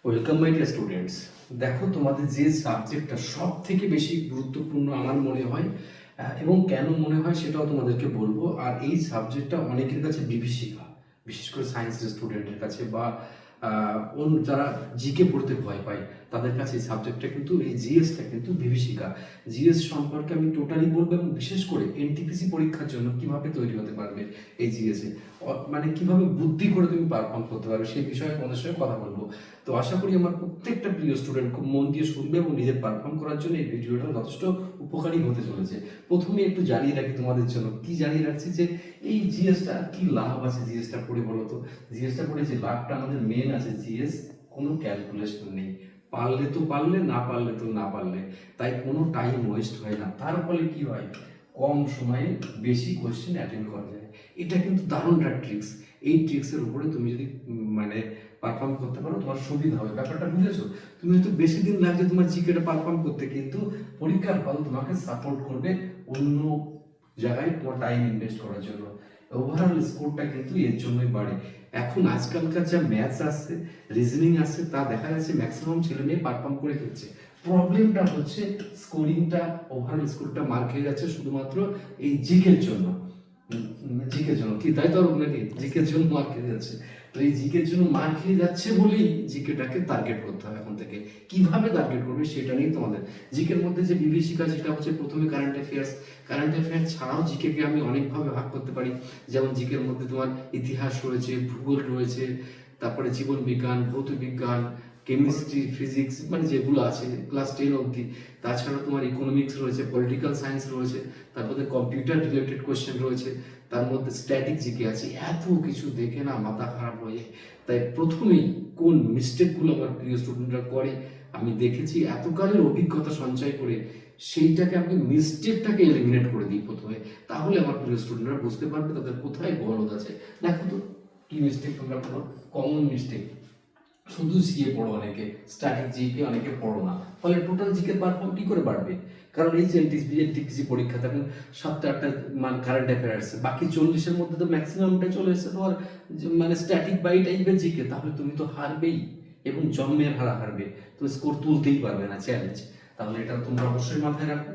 Welcome my dear students. দেখো, তোমাদের যে সাবজেক্টটা সব থেকে বেশি গুরুত্বপূর্ণ আমার মনে হয়, এবং কেন মনে হয় সেটাও তোমাদেরকে বলবো। আর এই সাবজেক্টটা অনেকের কাছে বিভীষিকা, বিশেষ করে সায়েন্সের স্টুডেন্টের কাছে বা অন্য যারা জিকে পড়তে ভয় পায় তাদের কাছে এই সাবজেক্টটা কিন্তু, এই জিএসটা কিন্তু বিভীষিকা। জিএস সম্পর্কে আমি টোটালি বলবো, এবং বিশেষ করে এনটিপিসি পরীক্ষার জন্য কিভাবে তৈরি হতে পারবে এই জিএসে, মানে কিভাবে বুদ্ধি করে তুমি পারফর্ম করতে পারবে সেই বিষয়ে তোমাদের সঙ্গে কথা বলবো। তো আশা করি আমার প্রত্যেকটা প্রিয় স্টুডেন্ট খুব মন দিয়ে শুনবে এবং নিজের পারফর্ম করার জন্য এই ভিডিওটা যথেষ্ট উপকারী হতে চলেছে। প্রথমে একটু জানিয়ে রাখি তোমাদের জন্য, কি জানিয়ে রাখছি যে এই জিএসটা কি লাভ আছে, জিএসটা পড়ে বলো তো। জিএসটা পড়ে যে লাভটা আমাদের মেন আছে, জিএস কোনো ক্যালকুলেশন নেই, পারলে তো পারলে, না পারলে তো না পারলে, তাই কোনো টাইম ওয়েস্ট হয় না। তার ফলে কি হয়, কম সময়ে বেশি কোয়েশ্চেন অ্যাটেন্ড করা যায়। এটা কিন্তু দারুণ একটা ট্রিক্স। এই ট্রিক্সের উপরে তুমি যদি মানে পারফর্ম করতে পারো, তোমার সুবিধা হবে। ব্যাপারটা বুঝেছো? তুমি হয়তো বেশি দিন লাগছে তোমার জিকেটা পারফর্ম করতে, কিন্তু পরীক্ষার ফল তোমাকে সাপোর্ট করবে অন্য জায়গায় তোমার টাইম ইনভেস্ট করার জন্য। ওভারঅল স্কোরটা কিন্তু এর জন্যই বাড়ে। এখন আজকালকার যা ম্যাথস আসছে, রিজনিং আসছে, তা দেখা যাচ্ছে ম্যাক্সিমাম ছেলে মেয়ে পারফর্ম করে ফেলছে। প্রবলেমটা হচ্ছে স্কোরিংটা, ওভারঅল স্কোরটা মার খেয়ে যাচ্ছে শুধুমাত্র এই জিকের জন্য। জিকের জন্য কি, তাই তো নাকি? জিকের জন্য মার খেয়ে যাচ্ছে। তো এই জিকের জন্য মার খেয়ে যাচ্ছে বলেই জিকেটাকে টার্গেট করতে হবে এখন থেকে। কিভাবে টার্গেট করবে সেটা নিয়ে তোমাদের। জিকের মধ্যে যে বিভীষিকা, যেটা হচ্ছে প্রথমে কারেন্ট অ্যাফেয়ার্স। কারেন্ট অ্যাফেয়ার্স ছাড়াও জিকেকে আমি অনেকভাবে ভাগ করতে পারি। যেমন জিকের মধ্যে তোমার ইতিহাস রয়েছে, ভূগোল রয়েছে, তারপরে জীবন বিজ্ঞান, ভৌত বিজ্ঞান, কেমিস্ট্রি, ফিজিক্স, মানে যেগুলো আছে ক্লাস 10 অবধি। তাছাড়া তোমার ইকোনমিক্স রয়েছে, পলিটিক্যাল সায়েন্স রয়েছে, তারপরে কম্পিউটার রিলেটেড কোয়েশ্চেন রয়েছে, তার মধ্যে স্ট্যাটিক জিকে আছে। এত কিছু দেখে না মাথা খারাপ হয়ে যায়। তাই প্রথমেই কোন মিস্টেকগুলো আমার প্রিয় স্টুডেন্টরা করে আমি দেখেছি, এতকালের অভিজ্ঞতা সঞ্চয় করে সেইটাকে আমি মিস্টেকটাকে এলিমিনেট করে দিই প্রথমে। তাহলে আমার প্রিয় স্টুডেন্টরা বুঝতে পারবে তাদের কোথায় গলদ আছে। দেখো তো কি মিস্টেক তোমরা করো। কমন মিস্টেক, শুধু জিকে পড়ো অনেকে, স্ট্যাটিক জিকে অনেকে পড়ো না, ফলে টোটাল জিকে পারফর্ম কি করে বাড়বে? কারণ এই যে এনটিপিসি পরীক্ষা তখন 7টা 8টা মানে কারেন্ট অ্যাফেয়ার্স, বাকি 40-এর মধ্যে তো ম্যাক্সিমামটা চলে এসেছে তোমার মানে স্ট্যাটিক বাই টাইপের জিকে। তাহলে তুমি তো হারবেই, এবং জন্মের হারবে, তুমি স্কোর তুলতেই পারবে না, চ্যালেঞ্জ। তাহলে এটা তোমরা অবশ্যই মাথায় রাখো।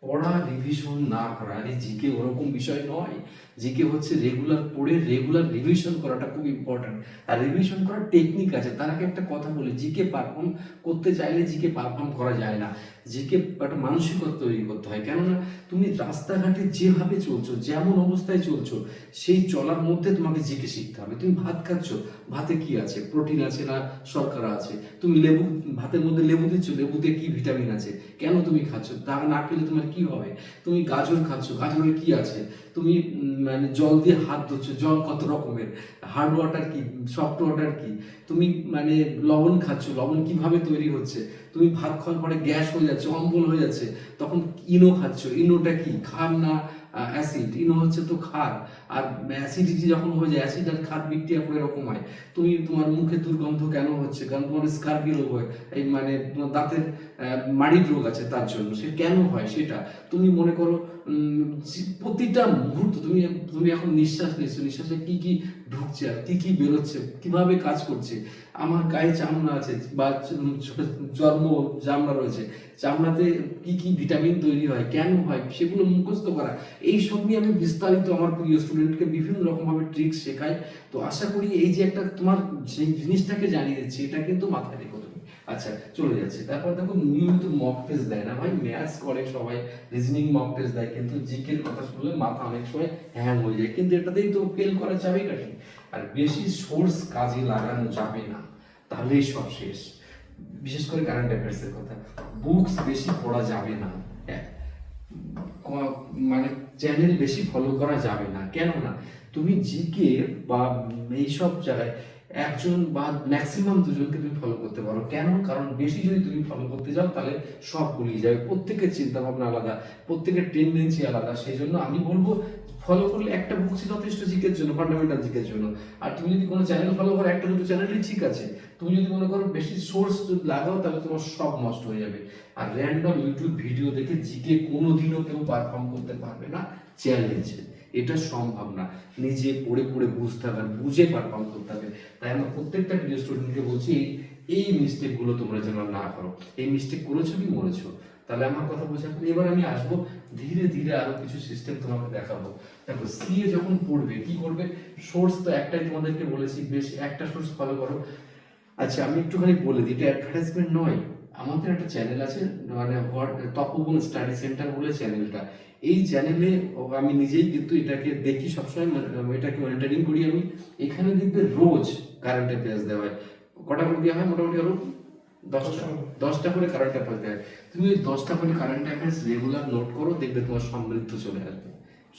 পড়া রিভিশন না করা, আরে জিকে ওরকম বিষয় নয়। জিকে হচ্ছে রেগুলার পড়ে রেগুলার রিভিশন করাটা খুব ইম্পর্টেন্ট। আর রিভিশন করার টেকনিক আছে। তার আগে একটা কথা বলি, জিকে পারফর্ম করতে চাইলে জিকে পারফর্ম করা যায় না। জিকে একটা মানসিকতা তৈরি করতে হয়। কেননা তুমি রাস্তাঘাটে যেভাবে চলছো, যেমন অবস্থায় চলছো, সেই চলার মধ্যে তোমাকে জিকে শিখতে হবে। তুমি ভাত খাচ্ছ, ভাতে কি আছে, প্রোটিন আছে না শর্করা আছে? তুমি লেবু, ভাতের মধ্যে লেবু দিচ্ছ, লেবুতে কি ভিটামিন আছে, কেন তুমি খাচ্ছ, তা না পেলে তোমার কি হবে? তুমি গাজর খাচ্ছ, গাজরে কি আছে? তুমি মানে জল দিয়ে হাত ধুচ্ছ, জল কত রকমের, হার্ড ওয়াটার কি, সফট ওয়াটার কি? তুমি মানে লবণ খাচ্ছ, লবণ কিভাবে তৈরি হচ্ছে? তুমি ভাত খাওয়ার পরে গ্যাস হয়ে যাচ্ছে, অম্বল হয়ে যাচ্ছে, তখন ইনো খাচ্ছ, ইনোটা কি, ক্ষার না অ্যাসিড? ইনো হচ্ছে তো ক্ষার। আর অ্যাসিডিটি যখন হয়ে যায়, অ্যাসিড আর ক্ষার বিক্রিয়া করে এরকম হয়। তুমি, তোমার মুখে দুর্গন্ধ কেন হচ্ছে? কারণ তোমার স্কার্বি রোগ হয়, এই মানে তোমার দাঁতের মাড়ির রোগ আছে, তার জন্য। সে কেন হয় সেটা তুমি মনে করো। প্রতিটা মুহূর্ত তুমি তুমি এখন নিঃশ্বাস নিচ্ছ, নিঃশ্বাসে কি কি ঢুকছে আর কি কি বেরোচ্ছে, কিভাবে কাজ করছে। আমার গায়ে চামড়া আছে বা চর্ম চামড়া রয়েছে, চামড়াতে কি কি ভিটামিন তৈরি হয়, কেন হয়, সেগুলো মুখস্থ করা। এই সব নিয়ে আমি বিস্তারিত আমার প্রিয় স্টুডেন্টকে বিভিন্ন রকমভাবে ট্রিক্স শেখাই। তো আশা করি এই যে একটা তোমার সেই জিনিসটাকে জানিয়ে দিচ্ছি, এটা কিন্তু মাথায় রেখো তুমি। আচ্ছা, চলে যাচ্ছে। তারপর দেখো, নিয়মিত মক টেস্ট দেয় না ভাই, ম্যাথস করে সবাই, রিজনিং মক টেস্ট দেয়, কিন্তু জিকের কথা শুনলে মাথা অনেক সময় হ্যাং হয়ে যায়। কিন্তু এটাতেই তো ফেল করা যাবে কাটি। আর বেশি সোর্স কাজে লাগানো যাবে না, তাহলেই সব শেষ। বিশেষ করে কারেন্ট অ্যাফেয়ার্সের কথা, বুকস বেশি পড়া যাবে না। হ্যাঁ, মানে চ্যানেল বেশি ফলো করা যাবে না। কেন না, তুমি জিকে বা এইসব জায়গায় একজন বা ম্যাক্সিমাম দুজনকে তুমি ফলো করতে পারো। কেন? কারণ বেশি যদি তুমি ফলো করতে যাও তাহলে সব গুলিয়ে যাবে। প্রত্যেকের চিন্তা ভাবনা আলাদা, প্রত্যেকের টেন্ডেন্সি আলাদা। সেই জন্য আমি বলবো, ফলো করলে একটা বুকস যথেষ্ট জিকের জন্য, ফান্ডামেন্টাল জিকের জন্য। আর তুমি যদি কোনো চ্যানেল ফলো করো, একটা দুটো চ্যানেলই ঠিক আছে। তুমি যদি মনে করো বেশি সোর্স লাগাও, তাহলে তোমার সব নষ্ট হয়ে যাবে। আর র্যান্ডম ইউটিউব ভিডিও দেখে জিকে কোনোদিনও কেউ পারফর্ম করতে পারবে না, চ্যালেঞ্জ। এটা সম্ভব না। নিজে পড়ে পড়ে বুঝতে হবে, বুঝে পারফর্ম করতে হবে। তাই আমরা প্রত্যেকটা ভিডিও স্টুডেন্টকে বলছি, এই মিস্টেকগুলো তোমরা যেন না করো। এই মিস্টেক করেছো কি মরেছো। তাহলে আমার কথা বোঝা গেল। এবার আমি আসবো ধীরে ধীরে আরো কিছু সিস্টেম তোমাকে দেখাবো। দেখো সিএ যখন পড়বে কি করবে, সোর্স তো একটাই তোমাদেরকে বলেছি, বেশ একটা সোর্স ফলো করো। আচ্ছা আমি একটুখানি বলে দিই, এটা অ্যাডভার্টাইজমেন্ট নয়, আমাদের একটা চ্যানেল আছে, মানে তপবন স্টাডি সেন্টার বলে চ্যানেলটা। এই চ্যানেলে আমি নিজেই কিন্তু এটাকে দেখি সবসময়, এটাকে মনিটরিং করি আমি। এখানে দেখবে রোজ কারেন্ট অ্যাফেয়ার্স দেওয়া হয়। কটা করে দেওয়া হয় মোটামুটি আরো 10টা করে কারেন্ট অ্যাফেয়ার্স দেওয়া হয়। তুমি ওই 10টা করে কারেন্ট অ্যাফেয়ার্স রেগুলার নোট করো, দেখবে তোমার সমৃদ্ধ চলে আসবে,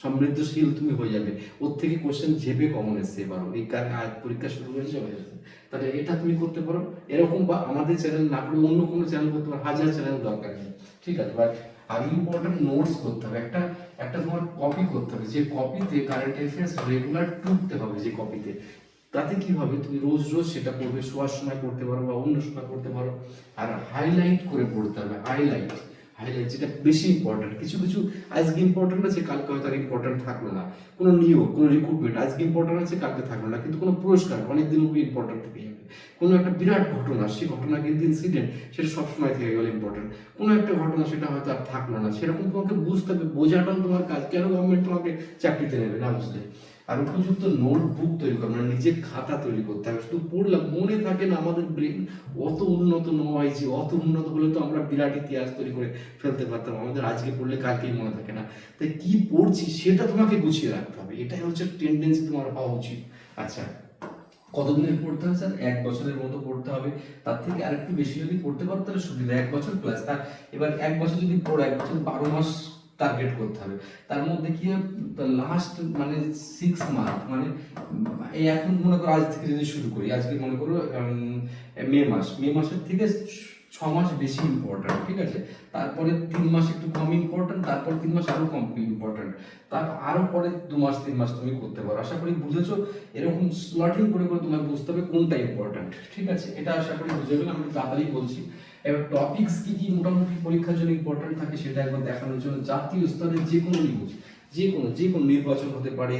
সমৃদ্ধশীল তুমি হয়ে যাবে। ওর থেকে কোশ্চেন ঝেপে কমন এসছে এবারও, এই আজ পরীক্ষা শুরু হয়ে চলে আসবে। তাহলে এটা তুমি করতে পারো এরকম, বা আমাদের চ্যানেল না করে অন্য কোনো চ্যানেল করতে পারো, হাজার চ্যানেল দরকার নেই, ঠিক আছে। বাট আর ইম্পর্টেন্ট নোটস করতে হবে, একটা একটা তোমার কপি করতে হবে, যে কপিতে কারেন্ট অ্যাফেয়ার্স রেগুলার টুকতে হবে, যে কপিতে। তাতে কি হবে, তুমি রোজ রোজ সেটা পড়বে, শোয়ার সময় পড়তে পারো বা অন্য সময় পড়তে পারো। আর হাইলাইট করে পড়তে হবে, হাইলাইট হাইলাইট যেটা বেশি ইম্পর্টেন্ট। কিছু কিছু আজকে ইম্পর্টেন্ট আছে, কালকে হয়তো আর ইম্পর্টেন্ট থাকলো না। কোনো নিয়োগ, কোনো রিক্রুটমেন্ট আজকে ইম্পর্টেন্ট আছে, কালকে থাকলো না, কিন্তু কোনো পুরস্কার অনেকদিন উপরে ইম্পর্টেন্ট থেকে যাবে। কোনো একটা বিরাট ঘটনা, সেই ঘটনা কিন্তু ইনসিডেন্ট, সেটা সবসময় থেকে গেল ইম্পর্টেন্ট। কোনো একটা ঘটনা সেটা হয়তো আর থাকলো না, সেরকম তোমাকে বুঝতে হবে, বোঝাটাও তোমার কাজ। কেন গভর্নমেন্ট তোমাকে চাকরিতে নেবে না বুঝলে। আর উপযুক্ত নোটবুক তৈরি করা, মানে নিজের খাতা তৈরি করতে হবে। শুধু পড়লাম মনে থাকে না, আমাদের ব্রেন অত উন্নত নয়, যে অত উন্নত হলে তো আমরা বিরাট ইতিহাস তৈরি করে ফেলতে পারতাম। আমাদের আজকে পড়লে কালকেই মনে থাকে না। তাই কি পড়ছি সেটা তোমাকে গুছিয়ে রাখতে হবে, এটাই হচ্ছে টেন্ডেন্সি তোমার হওয়া উচিত। আচ্ছা কতদিনের পড়তে হবে স্যার? 1 বছরের মতো পড়তে হবে। তার থেকে আরেকটু বেশি যদি পড়তে পারো তাহলে সুবিধা, 1 বছর প্লাস তার। এবার 1 বছর যদি পড়ো, 1 বছর 12 মাস টার্গেট করতে হবে। তার মধ্যে কি লাস্ট মানে 6 মান্থ, মানে এই এখন মনে করো আজ থেকে যদি শুরু করি, আজকে মনে করো মে মাসের থেকে 6 মাস বেশি ইম্পর্টেন্ট, ঠিক আছে। তারপরে 3 মাস একটু কম ইম্পর্টেন্ট, তারপর 3 মাস আরো কম ইম্পর্টেন্ট, তার আরো পরে 2 মাস 3 মাস তুমি করতে পারো। আশা করি বুঝেছো। এরকম স্লটিং করে করে তোমার বুঝতে হবে কোনটা ইম্পর্টেন্ট, ঠিক আছে। এটা আশা করি বুঝে গেলে, আমি তাড়াতাড়ি বলছি। এবার টপিকস কি কি মোটামুটি পরীক্ষার জন্য ইম্পর্টেন্ট থাকে সেটা একবার দেখানোর জন্য, জাতীয় স্তরের যে কোনো নিউজ, যে কোনো নির্বাচন হতে পারে,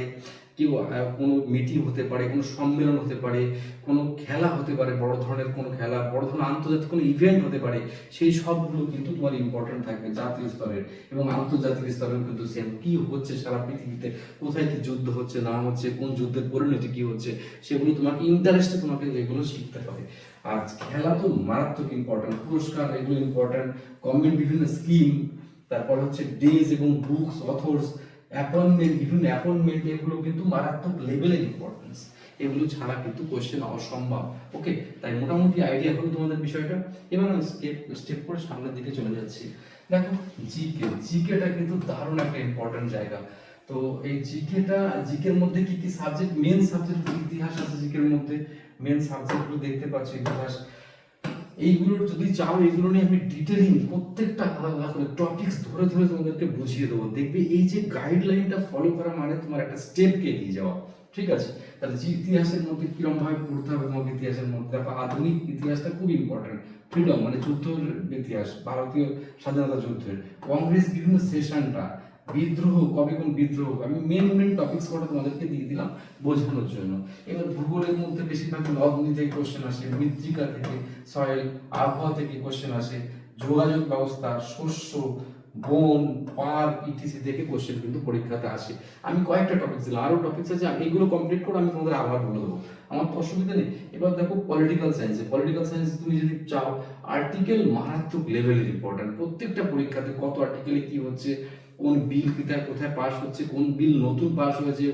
কেউ কোনো মিটিং হতে পারে, কোনো সম্মেলন হতে পারে, কোনো খেলা হতে পারে, বড় ধরনের কোনো খেলা, বড় ধরনের আন্তর্জাতিক কোনো ইভেন্ট হতে পারে, সেই সবগুলো কিন্তু তোমার ইম্পর্টেন্ট থাকবে জাতীয় স্তরের। এবং আন্তর্জাতিক স্তরেও কিন্তু সেম, কি হচ্ছে সারা পৃথিবীতে, কোথায় কি যুদ্ধ হচ্ছে না হচ্ছে, কোন যুদ্ধের পরিণতি কি হচ্ছে, সেগুলো তোমাকে ইন্টারেস্টে তোমাকে এগুলো শিখতে হবে। আর খেলা তো মারাত্মক ইম্পর্টেন্ট, পুরস্কার এগুলো ইম্পর্টেন্ট, গভর্নমেন্ট বিভিন্ন স্কিম, তারপর হচ্ছে ডেজ এবং বুকস, অথর্স, অ্যাপয়েন্টমেন্ট, বিভিন্ন অ্যাপয়েন্টমেন্ট, এগুলো কিন্তু মারাত্মক লেভেলের ইম্পর্টেন্স। এগুলো ছাড়া কিন্তু কোশ্চেন অসম্ভব। ওকে, তাই মোটামুটি আইডিয়া হলো তোমাদের বিষয়টা। এবার আমি স্টেপ স্টেপ করে সামনের দিকে চলে যাচ্ছি। দেখো জিকেটা কিন্তু দারুণ একটা ইম্পর্টেন্ট জায়গা। তো এই জিকের মধ্যে কি কি সাবজেক্ট, মেন সাবজেক্ট ইতিহাস আছে জিকের মধ্যে। মেন সাবজেক্টগুলো দেখতে পাচ্ছ, ইতিহাস। এইগুলোর যদি চাও, এগুলো নিয়ে আমি ডিটেলিং প্রত্যেকটা আলাদা করে টপিকস ধরে ধরে তোমাদেরকে বুঝিয়ে দেবো। দেখবে এই যে গাইডলাইনটা ফলো করা মানে তোমার একটা স্টেপকে এগিয়ে যাওয়া, ঠিক আছে। তাহলে ইতিহাসের মধ্যে কিরকম ভাবে পড়তে হবে তোমাকে, ইতিহাসের মধ্যে দেখো আধুনিক ইতিহাসটা খুব ইম্পর্টেন্ট। ফ্রিডম মানে যুদ্ধের ইতিহাস, ভারতীয় স্বাধীনতা যুদ্ধের, কংগ্রেস বিভিন্ন সেশনটা, বিদ্রোহ, কবে কোন বিদ্রোহ, আমি মেন টপিকস কটা তোমাদেরকে দিয়ে দিলাম বোঝানোর জন্য। এবার ভূগোলের মধ্যে বেশিরভাগ নদ নদী থেকে কোশ্চেন আসে, মৃত্তিকা থেকে, সয়েল, আবহাওয়া থেকে কোশ্চেন আসে, যোগাযোগ ব্যবস্থা, শস্য, বন, পার্ক, ইটিসি থেকে কোশ্চেন কিন্তু পরীক্ষাতে আসে। আমি কয়েকটা টপিক দিলাম, আরো টপিকস আছে, আমি এগুলো কমপ্লিট করে আমি তোমাদের আবার বলে দেবো, আমার তো অসুবিধা নেই। এবার দেখো পলিটিক্যাল সায়েন্স তুমি যদি চাও, আর্টিকেল মারাত্মক লেভেলের ইম্পর্টেন্ট। প্রত্যেকটা পরীক্ষাতে কত আর্টিকেলে কি হচ্ছে, কোন বিল কোথায় পাস হচ্ছে, কোন বিল নতুন পাস হয়েছে,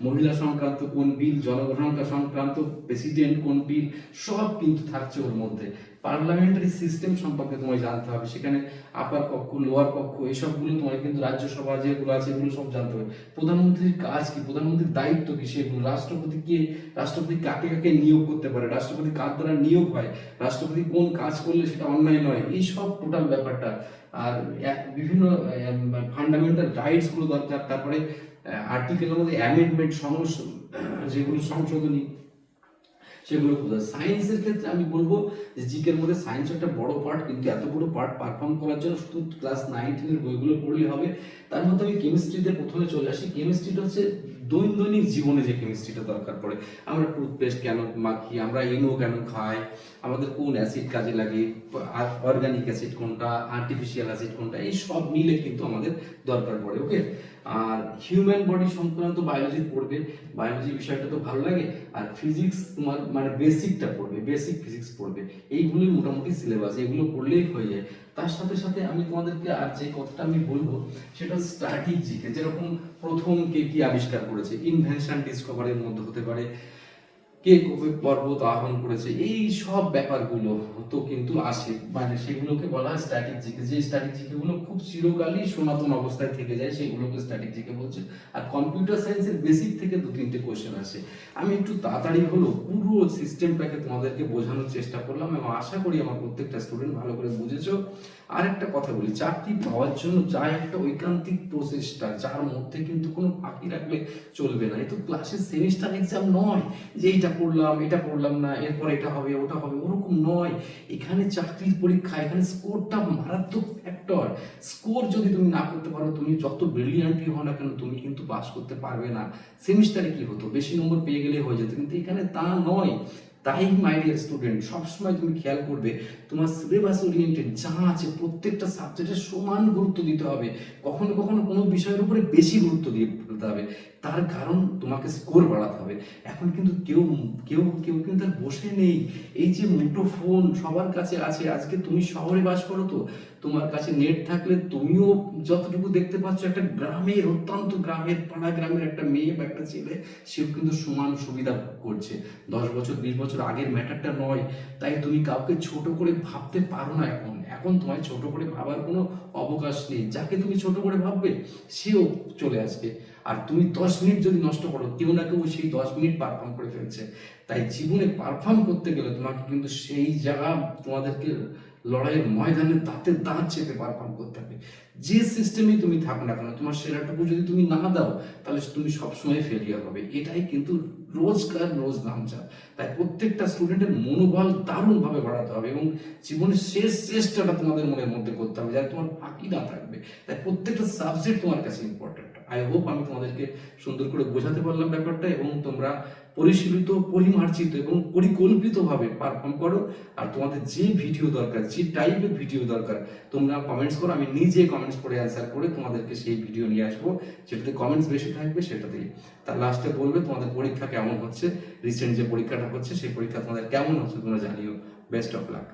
মহিলা সংক্রান্ত কোন বিল, জনগণনা সংক্রান্ত, প্রেসিডেন্ট কোন বিল, সব কিন্তু থাকছে ওর মধ্যে। পার্লামেন্টারি সিস্টেম সম্পর্কে তোমায় জানতে হবে, সেখানে আপার কক্ষ, লোয়ার কক্ষ, এসবগুলো তোমায় কিন্তু, রাজ্যসভা যেগুলো আছে এগুলো সব জানতে হবে। প্রধানমন্ত্রীর কাজ কি, প্রধানমন্ত্রীর দায়িত্ব কি, সেগুলো, রাষ্ট্রপতি কাকে কাকে নিয়োগ করতে পারে, রাষ্ট্রপতি কার দ্বারা নিয়োগ হয়, রাষ্ট্রপতি কোন কাজ করলে সেটা অন্যায় নয়, এই সব টোটাল ব্যাপারটা। আর বিভিন্ন ফান্ডামেন্টাল রাইটস গুলো দরকার। তারপরে আর্টিকেলের মধ্যে অ্যামেন্ডমেন্ট, যেগুলো সংশোধনী, সেগুলো কোথায়। সায়েন্সের ক্ষেত্রে আমি বলবো যে জিকের মধ্যে সায়েন্স একটা বড় পার্ট, কিন্তু এত বড় পার্ট পারফর্ম করার জন্য শুধু ক্লাস 9-10 বইগুলো পড়লে হবে। তার মধ্যে আমি কেমিস্ট্রিতে প্রথমে চলে আসি। কেমিস্ট্রিটা হচ্ছে দৈনন্দিন জীবনে যে কেমিস্ট্রিটা দরকার পড়ে, আমরা টুথপেস্ট কেন মাখি, আমরা ইনো কেন খাই, আমাদের কোন অ্যাসিড কাজে লাগে, অর্গানিক অ্যাসিড কোনটা, আর্টিফিশিয়াল অ্যাসিড কোনটা, এই সব মিলে কিন্তু আমাদের দরকার পড়ে। ওকে, আর হিউম্যান বডি সংক্রান্ত বায়োলজি পড়বে, বায়োলজি বিষয়টা তো ভালো লাগে। আর ফিজিক্স তোমার মানে বেসিকটা পড়বে, বেসিক ফিজিক্স পড়বে, এইগুলোই মোটামুটি সিলেবাস, এগুলো পড়লেই হয়ে যায়। তার সাথে সাথে আমি তোমাদেরকে আর যে কথাটা আমি বলবো সেটা স্ট্যাটিক জিকে, যেরকম প্রথম কে কি আবিষ্কার করেছে, ইনভেনশন ডিসকভারির মধ্যে হতে পারে, কে কবে পর্বত আরোহণ করেছে, এই সব ব্যাপারগুলো তো কিন্তু আসে, মানে সেগুলোকে বলা হয় স্ট্যাটিক জিকে। যে স্ট্যাটিক জিকে গুলো খুব চিরকালই সনাতন অবস্থায় থেকে যায়, সেগুলোকে স্ট্যাটিক জিকে বলছে। আর কম্পিউটার সায়েন্সের বেসিক থেকে 2-3টে কোয়েশ্চেন আসে। আমি একটু তাড়াতাড়ি হলো পুরো সিস্টেমটাকে তোমাদেরকে বোঝানোর চেষ্টা করলাম এবং আশা করি আমার প্রত্যেকটা স্টুডেন্ট ভালো করে বুঝেছো। আর একটা কথা বলি, চাকরি পাওয়ার জন্য যা একটা ঐকান্তিক প্রচেষ্টা, যার মধ্যে কিন্তু কোনো ফাঁকি রাখলে চলবে না। এ তো ক্লাসের সেমিস্টার এক্সাম নয় যে এইটা পড়লাম এটা পড়লাম না এরপর এটা হবে ওটা হবে, ওরকম নয়। এখানে চাকরির পরীক্ষা, এখানে স্কোরটা মারাত্মক ফ্যাক্টর। স্কোর যদি তুমি না করতে পারো, তুমি যত ব্রিলিয়ান্টই হও না কেন, তুমি কিন্তু পাস করতে পারবে না। সেমিস্টারে কি হতো, বেশি নম্বর পেয়ে গেলে হয়ে যেত, কিন্তু এখানে তা নয়। তাই মাই ডিয়ার স্টুডেন্ট, সবসময় তুমি খেয়াল করবে তোমার সিলেবাস ওরিয়েন্টেড যা আছে প্রত্যেকটা সাবজেক্টে সমান গুরুত্ব দিতে হবে। কখনো কখনো কোনো বিষয়ের উপরে বেশি গুরুত্ব দিয়ে ফেলতে হবে, তার কারণ তোমাকে স্কোর বাড়াতে হবে। এখন কিন্তু কেউ কেউ কেউ কিন্তু আর বসে নেই। এই যে মুঠো ফোন সবার কাছে আছে, আজকে তুমি শহরে বাস করো, তো তোমার কাছে নেট থাকলে তুমিও যতটুকু দেখতে পাচ্ছ, একটা গ্রামের, অত্যন্ত গ্রামের, পাড়া গ্রামের একটা মেয়ে বা একটা ছেলে, সেও কিন্তু সমান সুবিধা ভোগ করছে। 10 বছর 20 বছর আগের ম্যাটারটা নয়। তাই তুমি কাউকে ছোট করে ভাবতে পারো না। এখন এখন তোমায় ছোট করে ভাবার কোনো অবকাশ নেই। যাকে তুমি ছোট করে ভাববে সেও চলে আসবে। আর তুমি 10 মিনিট যদি নষ্ট করো, কেউ না কেউ সেই 10 মিনিট পারফর্ম করে ফেলছে। তাই জীবনে পারফর্ম করতে গেলে তোমাকে কিন্তু সেই জায়গা, তোমাদেরকে লড়াইয়ের ময়দানে দাঁতে দাঁত চেপে পারফর্ম করতে হবে। যে সিস্টেমে তুমি থাকো না কেন, তোমার সেরাটুকু যদি তুমি না দাও, তাহলে তুমি সবসময় ফেলিয়ার হবে। এটাই কিন্তু রোজকার রোজ নামচা। তাই প্রত্যেকটা স্টুডেন্টের মনোবল দারুণভাবে বাড়াতে হবে এবং জীবনের শেষ চেষ্টাটা তোমাদের মনের মধ্যে করতে হবে, যাতে তোমার ফাঁকি না থাকবে। তাই প্রত্যেকটা সাবজেক্ট তোমার কাছে ইম্পর্টেন্ট। আই হোপ আমি তোমাদেরকে সুন্দর করে বোঝাতে পারলাম ব্যাপারটা, এবং তোমরা পরিশীলিত, পরিমার্জিত এবং পরিকল্পিতভাবে পারফর্ম করো। আর তোমাদের যে ভিডিও দরকার, যে টাইপের ভিডিও দরকার, তোমরা কমেন্টস করো, আমি নিজে কমেন্টস করে অ্যান্সার করে তোমাদেরকে সেই ভিডিও নিয়ে আসবো, যেটাতে কমেন্টস বেশি থাকবে সেটাতেই। তার লাস্টে বলবে তোমাদের পরীক্ষা কেমন হচ্ছে, রিসেন্ট যে পরীক্ষাটা হচ্ছে সেই পরীক্ষা তোমাদের কেমন হচ্ছে তোমরা জানিও। Best of luck.